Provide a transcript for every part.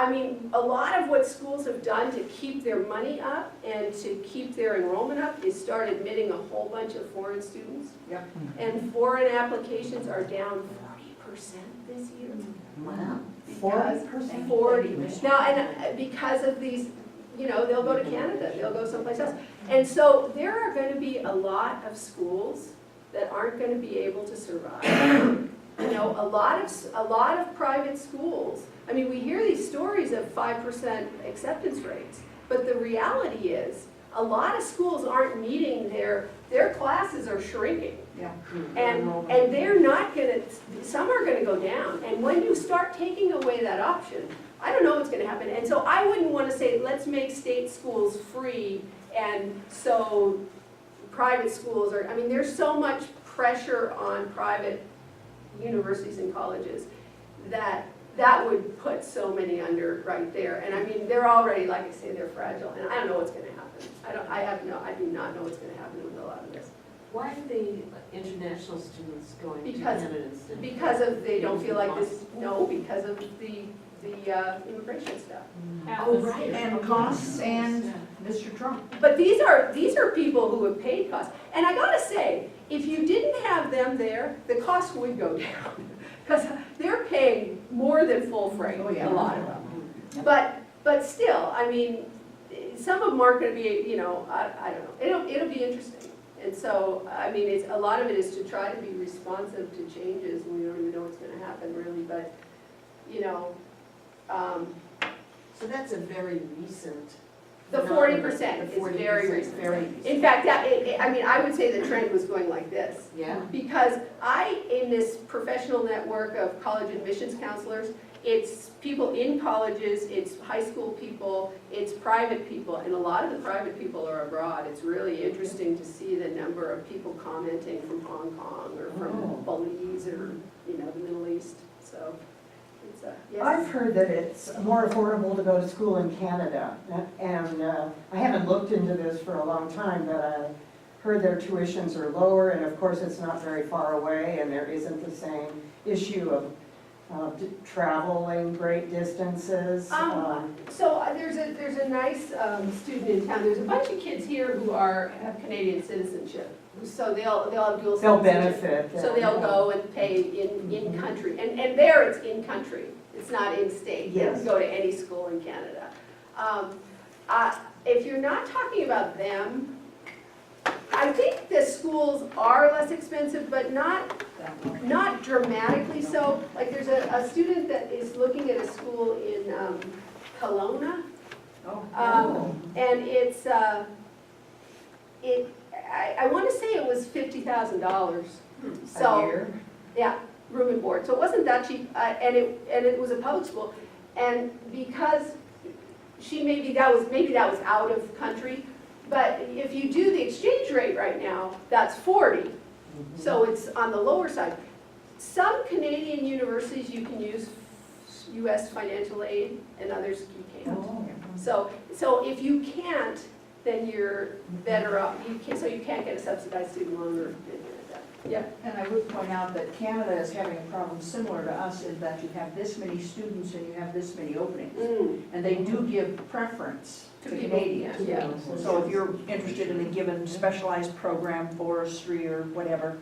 I mean, a lot of what schools have done to keep their money up and to keep their enrollment up is start admitting a whole bunch of foreign students. Yep. And foreign applications are down 40% this year. Wow. 40%? 40. Now, and because of these, you know, they'll go to Canada, they'll go someplace else. And so there are going to be a lot of schools that aren't going to be able to survive. You know, a lot of private schools, I mean, we hear these stories of 5% acceptance rates, but the reality is a lot of schools aren't meeting their classes are shrinking. Yeah. And they're not gonna, some are gonna go down. And when you start taking away that option, I don't know what's gonna happen. And so I wouldn't wanna say, let's make state schools free and so private schools are, I mean, there's so much pressure on private universities and colleges that would put so many under right there. And I mean, they're already, like I say, they're fragile, and I don't know what's gonna happen. I do not know what's gonna happen with a lot of this. Why are the international students going to Because- Canada instead? Because of, they don't feel like this, no, because of the immigration stuff. Oh, right, and Okay. costs and Mr. Trump. But these are people who have paid costs. And I gotta say, if you didn't have them there, the cost would go down. Because they're paying more than full freight, Oh, yeah. a lot of them. But still, I mean, some of them aren't gonna be, you know, I don't know. It'll be interesting. And so, I mean, a lot of it is to try to be responsive to changes, and we don't even know what's gonna happen really, but, you know, So that's a very recent. the phenomenon. 40% The is 40% very recent. Very recent. In fact, I mean, I would say the trend was going like this. Yeah. Because in this professional network of college admissions counselors, it's people in colleges, it's high school people, it's private people, and a lot of the private people are abroad. It's really interesting to see the number of people commenting from Hong Kong or from Belize or, you know, the Middle East, so it's yes. I've heard that it's more affordable to go to school in Canada, and I haven't looked into this for a long time, but I heard their tuitions are lower, and of course it's not very far away, and there isn't the same issue of traveling great distances. So there's a nice student in town. There's a bunch of kids here who have Canadian citizenship, so they'll have dual They'll citizenship. benefit. So they'll go and pay in country, and there it's in country. It's not in state. They Yes. can go to any school in Canada. If you're not talking about them, I think the schools are less expensive, but not dramatically so. Like there's a student that is looking at a school in Kelowna, and it's I want to say it was $50,000. So A year? yeah, room and board. So it wasn't that cheap, and it was a public school, and because maybe that was out of country. But if you do the exchange rate right now, that's 40, so it's on the lower side. Some Canadian universities you can use U.S. financial aid, and others you can't. So if you can't, then you're better off. So you can't get a subsidized student loan or anything like that. Yeah. And I would point out that Canada is having a problem similar to us in that you have this many students and you have this many openings. And they do give preference to people, Canadians. yeah. So if you're interested in a given specialized program, forestry or whatever,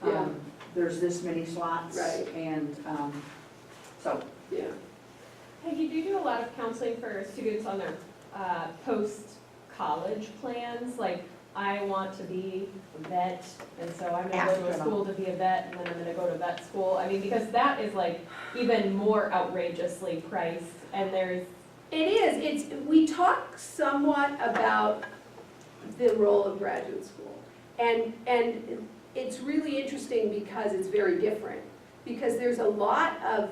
Yeah. there's this many slots. Right. And so. Yeah. Peggy, do you do a lot of counseling for students on their post-college plans? Like, I want to be a vet, and so I'm gonna go to a school to be a vet, and then I'm gonna go to vet school. I mean, because that is like even more outrageously priced, and there's. It is. We talk somewhat about the role of graduate school. And it's really interesting because it's very different. Because there's a lot of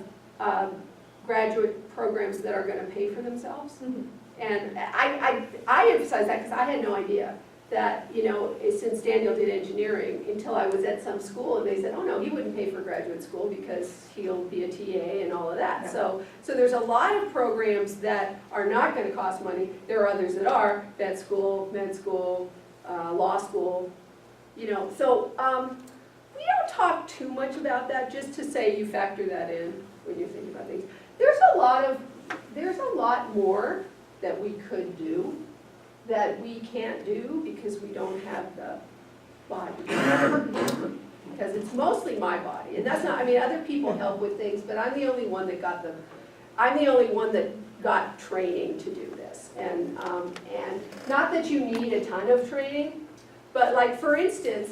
graduate programs that are going to pay for themselves. And I emphasize that because I had no idea that, you know, since Daniel did engineering, until I was at some school and they said, oh no, he wouldn't pay for graduate school because he'll be a TA and all of that. Yeah. So there's a lot of programs that are not going to cost money. There are others that are, vet school, med school, law school, you know. So we don't talk too much about that, just to say you factor that in when you think about things. There's a lot lot more that we could do that we can't do because we don't have the body. Because it's mostly my body, and that's not, I mean, other people help with things, but I'm the only one that got training to do this. And not that you need a ton of training, but like, for instance,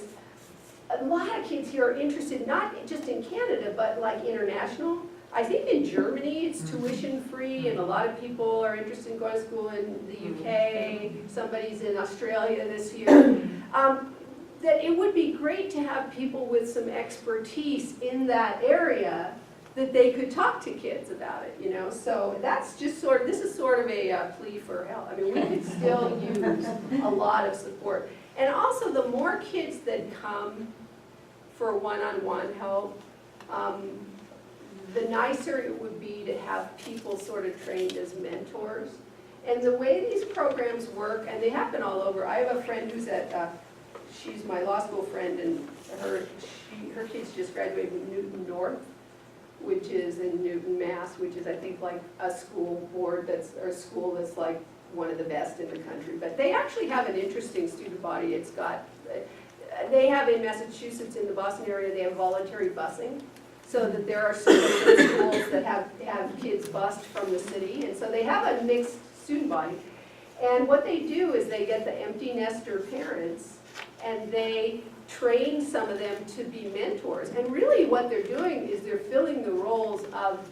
a lot of kids here are interested, not just in Canada, but like international. I think in Germany, it's tuition free, and a lot of people are interested in going to school in the UK, somebody's in Australia this year. That it would be great to have people with some expertise in that area that they could talk to kids about it, you know? So that's just this is sort of a plea for help. I mean, we could still use a lot of support. And also, the more kids that come for one-on-one help, the nicer it would be to have people sort of trained as mentors. And the way these programs work, and they happen all over. I have a friend who's she's my law school friend, and her kids just graduated from Newton North, which is in Newton, Mass, which is, I think, like a school that's like one of the best in the country. But they actually have an interesting student body. They have in Massachusetts, in the Boston area, they have voluntary busing, so that there are certain schools that have kids bused from the city, and so they have a mixed student body. And what they do is they get the empty nester parents, and they train some of them to be mentors. And really what they're doing is they're filling the roles of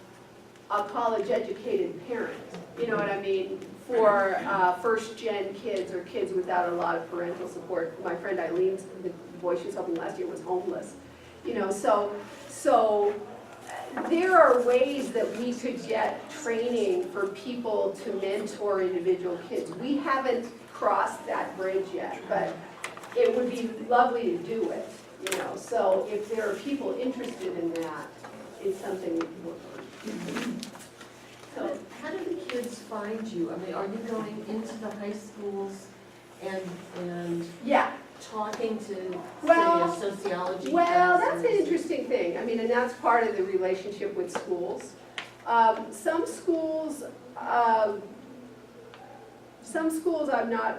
a college-educated parent, you know what I mean, for first-gen kids or kids without a lot of parental support. My friend Eileen, the boy she was helping last year, was homeless. You know, so there are ways that we could get training for people to mentor individual kids. We haven't crossed that bridge yet, but it would be lovely to do it, you know. So if there are people interested in that, it's something we can work on. So, How do the kids find you? I mean, are you going into the high schools and yeah. talking to, Well, say, a sociology Well, that's an professors? interesting thing. I mean, and that's part of the relationship with schools. Some schools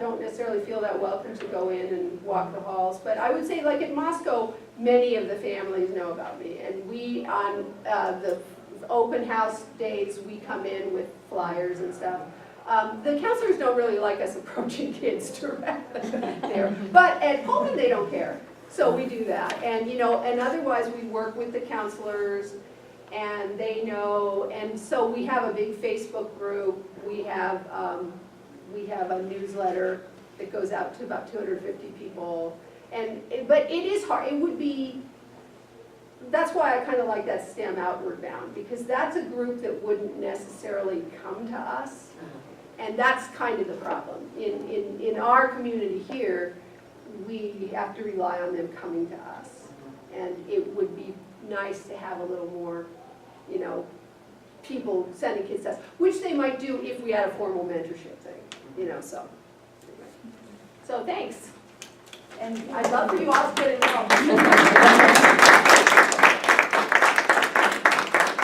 don't necessarily feel that welcome to go in and walk the halls, but I would say, like at Moscow, many of the families know about me, and we, on the open house days, we come in with flyers and stuff. The counselors don't really like us approaching kids directly there, but at home they don't care, so we do that. And you know, and otherwise we work with the counselors, and they know, and so we have a big Facebook group. We have a newsletter that goes out to about 250 people, but it is hard. It would be. That's why I kind of like that STEM outward bound, because that's a group that wouldn't necessarily come to us. And that's kind of the problem. In our community here, we have to rely on them coming to us. And it would be nice to have a little more, you know, people sending kids to us, which they might do if we had a formal mentorship thing, you know, so. Anyway. So thanks. And I'd love for you all to get involved.